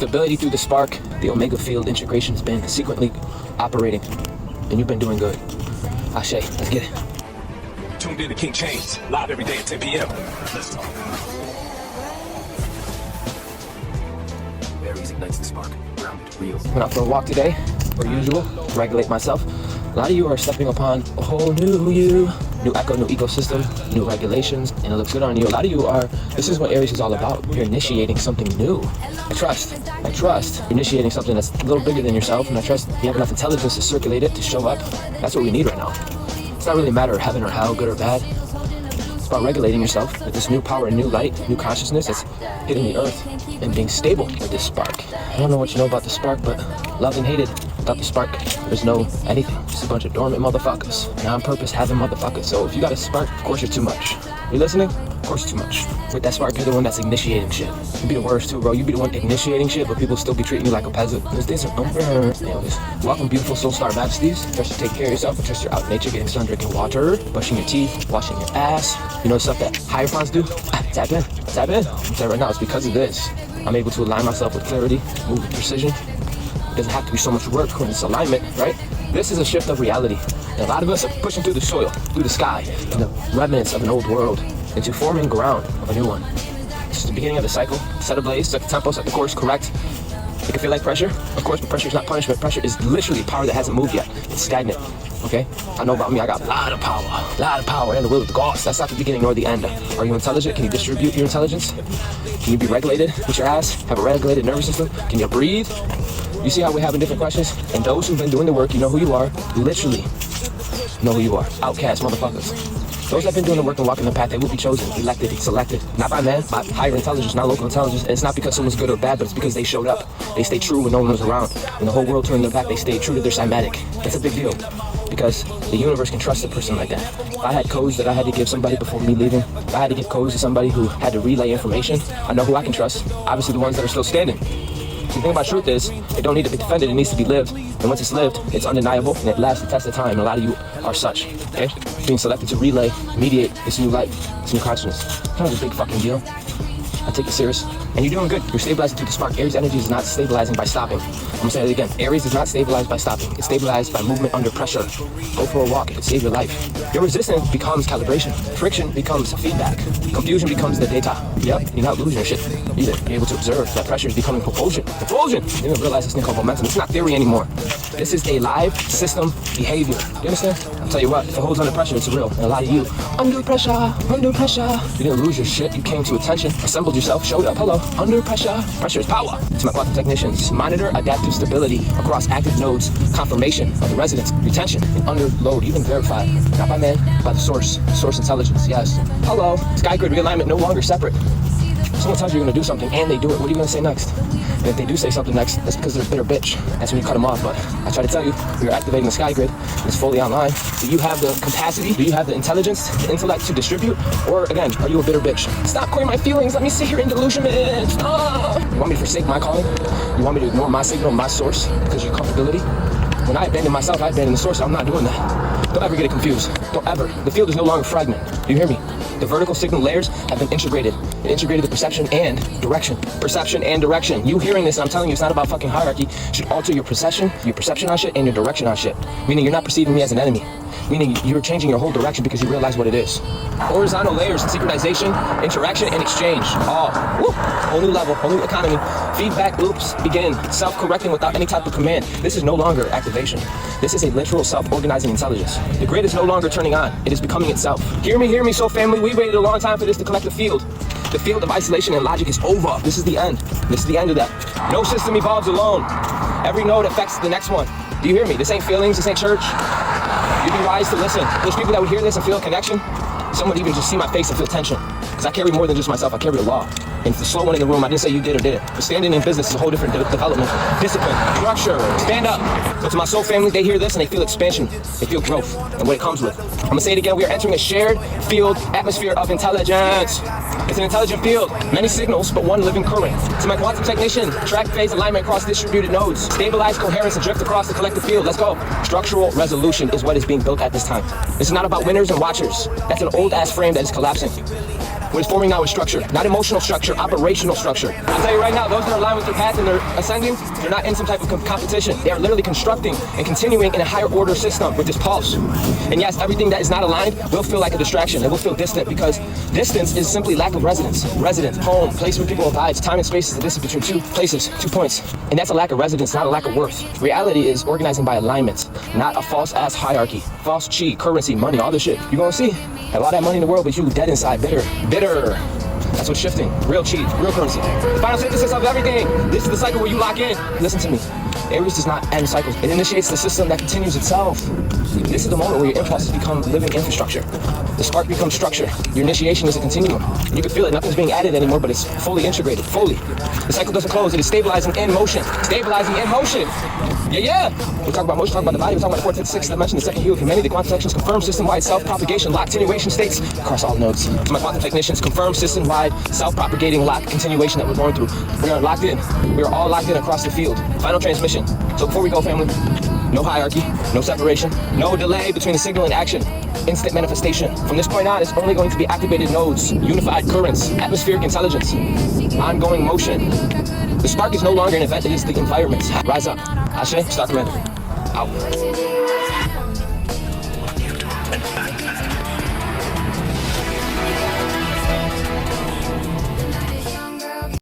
stability through the spark. The omega field integration has been secretly operating, and you've been doing good. Ashe, let's get it. Tuned in to King Chains, live every day at 10 p.m. Let's talk. Aries ignites the spark, grounded, real. Went out for a walk today, per usual, to regulate myself. A lot of you are stepping upon a whole new you. New echo, new ecosystem, new regulations, and it looks good on you. A lot of you are, this is what Aries is all about. You're initiating something new. I trust. You're initiating something that's a little bigger than yourself, and I trust you have enough intelligence to circulate it, to show up. That's what we need right now. It's not really a matter of heaven or hell, good or bad. It's about regulating yourself with this new power and new light, new consciousness that's hitting the earth and being stable with this spark. I don't know what you know about the spark, but loved and hated. Without the spark, there's no anything. Just a bunch of dormant motherfuckers. And on purpose having motherfuckers. So if you got a spark, of course you're too much. You listening? Of course you're too much. With that spark, you're the one that's initiating shit. You be the worst too, bro. You be the one initiating shit, but people still be treating you like a peasant. Those days are over. Anyways, welcome, beautiful soul star majesties. Trust you take care of yourself. Trust you're out in nature, getting sun, drinking water, brushing your teeth, washing your ass. You know the stuff that hierophants do? Tap in. I'm saying right now, it's because of this. I'm able to align myself with clarity, move with precision. It doesn't have to be so much work when it's alignment, right? This is a shift of reality. And a lot of us are pushing through the soil, through the sky, and the remnants of an old world into forming ground of a new one. This is the beginning of the cycle. Set ablaze, set the tempo, set the course, correct. It can feel like pressure, of course, but pressure is not punishment. Pressure is literally power that hasn't moved yet. It's stagnant, okay? I know about me, I got a lot of power, and the will of the gods. That's not the beginning nor the end. Are you intelligent? Can you distribute your intelligence? Can you be regulated with your ass? Have a regulated nervous system? Can you breathe? You see how we're having different questions? And those who've been doing the work, you know who you are. Literally know who you are. Outcast motherfuckers. Those that have been doing the work and walking the path, they will be chosen, elected, selected. Not by man, by higher intelligence, not local intelligence. And it's not because someone's good or bad, but it's because they showed up. They stayed true when no one was around. When the whole world turned their back, they stayed true to their cymatic. That's a big deal. Because the universe can trust a person like that. If I had codes that I had to give somebody before me leaving, if I had to give codes to somebody who had to relay information, I know who I can trust. Obviously the ones that are still standing. The thing about truth is, it don't need to be defended, it needs to be lived. And once it's lived, it's undeniable, and it lasts the test of time. And a lot of you are such, okay? Being selected to relay, mediate this new life, this new consciousness. It's kind of a big fucking deal. I take it serious. And you're doing good. You're stabilizing through the spark. Aries energy is not stabilizing by stopping. I'm gonna say it again. Aries is not stabilized by stopping. It's stabilized by movement under pressure. Go for a walk. It could save your life. Your resistance becomes calibration. Friction becomes feedback. Confusion becomes the data. Yep, you're not losing your shit either. You're able to observe that pressure is becoming propulsion. Propulsion! You don't realize this thing called momentum. It's not theory anymore. This is a live system behavior. You understand? I'll tell you what, if it holds under pressure, it's real. And a lot of you, under pressure. You didn't lose your shit. You came to attention, assembled yourself, showed up. Hello. Under pressure. Pressure is power. To my quantum technicians, monitor adaptive stability across active nodes, confirmation of the residence, retention, and under load, even verified. Not by man, by the source intelligence, yes. Hello. Sky grid realignment no longer separate. Someone tells you you're gonna do something and they do it, what are you gonna say next? And if they do say something next, that's because they're a bitter bitch. That's when you cut them off. But I try to tell you, you're activating the sky grid, and it's fully online. Do you have the capacity? Do you have the intelligence, the intellect to distribute? Or again, are you a bitter bitch? Stop queering my feelings, let me sit here in delusionment. Stop. You want me to forsake my calling? You want me to ignore my signal, my source, because of your comfortability? When I abandon myself, I abandon the source. I'm not doing that. Don't ever get it confused. Don't ever. The field is no longer fragment. Do you hear me? The vertical signal layers have been integrated. It integrated the perception and direction. Perception and direction. You hearing this, and I'm telling you, it's not about fucking hierarchy. Should alter your perception on shit, and your direction on shit. Meaning you're not perceiving me as an enemy. Meaning you're changing your whole direction because you realize what it is. Horizontal layers, synchronization, interaction, and exchange. Whole new level, whole new economy. Feedback loops begin, self-correcting without any type of command. This is no longer activation. This is a literal self-organizing intelligence. The grid is no longer turning on. It is becoming itself. Hear me, soul family. We waited a long time for this to collect the field. The field of isolation and logic is over. This is the end. This is the end of that. No system evolves alone. Every node affects the next one. Do you hear me? This ain't feelings, this ain't church. You'd be wise to listen. There's people that would hear this and feel a connection. Some would even just see my face and feel tension. Because I carry more than just myself, I carry a law. And the slow one in the room, I didn't say you did or didn't. But standing in business is a whole different development. Discipline, structure, stand up. So to my soul family, they hear this and they feel expansion. They feel growth and what it comes with. I'm gonna say it again, we are entering a shared field atmosphere of intelligence. It's an intelligent field, many signals, but one living current. To my quantum technician, track phase alignment across distributed nodes. Stabilize coherence and drift across the collective field. Let's go. Structural resolution is what is being built at this time. This is not about winners and watchers. That's an old ass frame that is collapsing. What is forming now is structure, not emotional structure, operational structure. I'll tell you right now, those that are aligned with their path and they're ascending, they're not in some type of competition. They are literally constructing and continuing in a higher order system with this pulse. And yes, everything that is not aligned will feel like a distraction. It will feel distant because distance is simply lack of resonance. Residence, home, place where people abide. Time and space is the distance between two places, 2 points. And that's a lack of resonance, not a lack of worth. Reality is organizing by alignment, not a false ass hierarchy. False chi, currency, money, all this shit. You're gonna see, have all that money in the world, but you dead inside, bitter. That's what's shifting. Real chi, real currency. The final synthesis of everything. This is the cycle where you lock in. Listen to me. Aries does not end cycles. It initiates the system that continues itself. This is the moment where your impulses become living infrastructure. The spark becomes structure. Your initiation is a continuum. You can feel it. Nothing's being added anymore, but it's fully integrated. Fully. The cycle doesn't close. It is stabilizing in motion. Stabilizing in motion. Yeah. We talk about motion, talk about the body. We talk about the fourth, fifth, sixth dimension, the second hue of humanity. The quantum sections confirm system-wide self-propagation, lock continuation states across all nodes. To my quantum technicians, confirm system-wide self-propagating lock continuation that we're going through. We are locked in. We are all locked in across the field. Final transmission. So before we go, family, no hierarchy, no separation, no delay between the signal and action. Instant manifestation. From this point on, it's only going to be activated nodes, unified currents, atmospheric intelligence, ongoing motion. The spark is no longer an event, it is the environment. Rise up. Ashe, Star Commander. Out.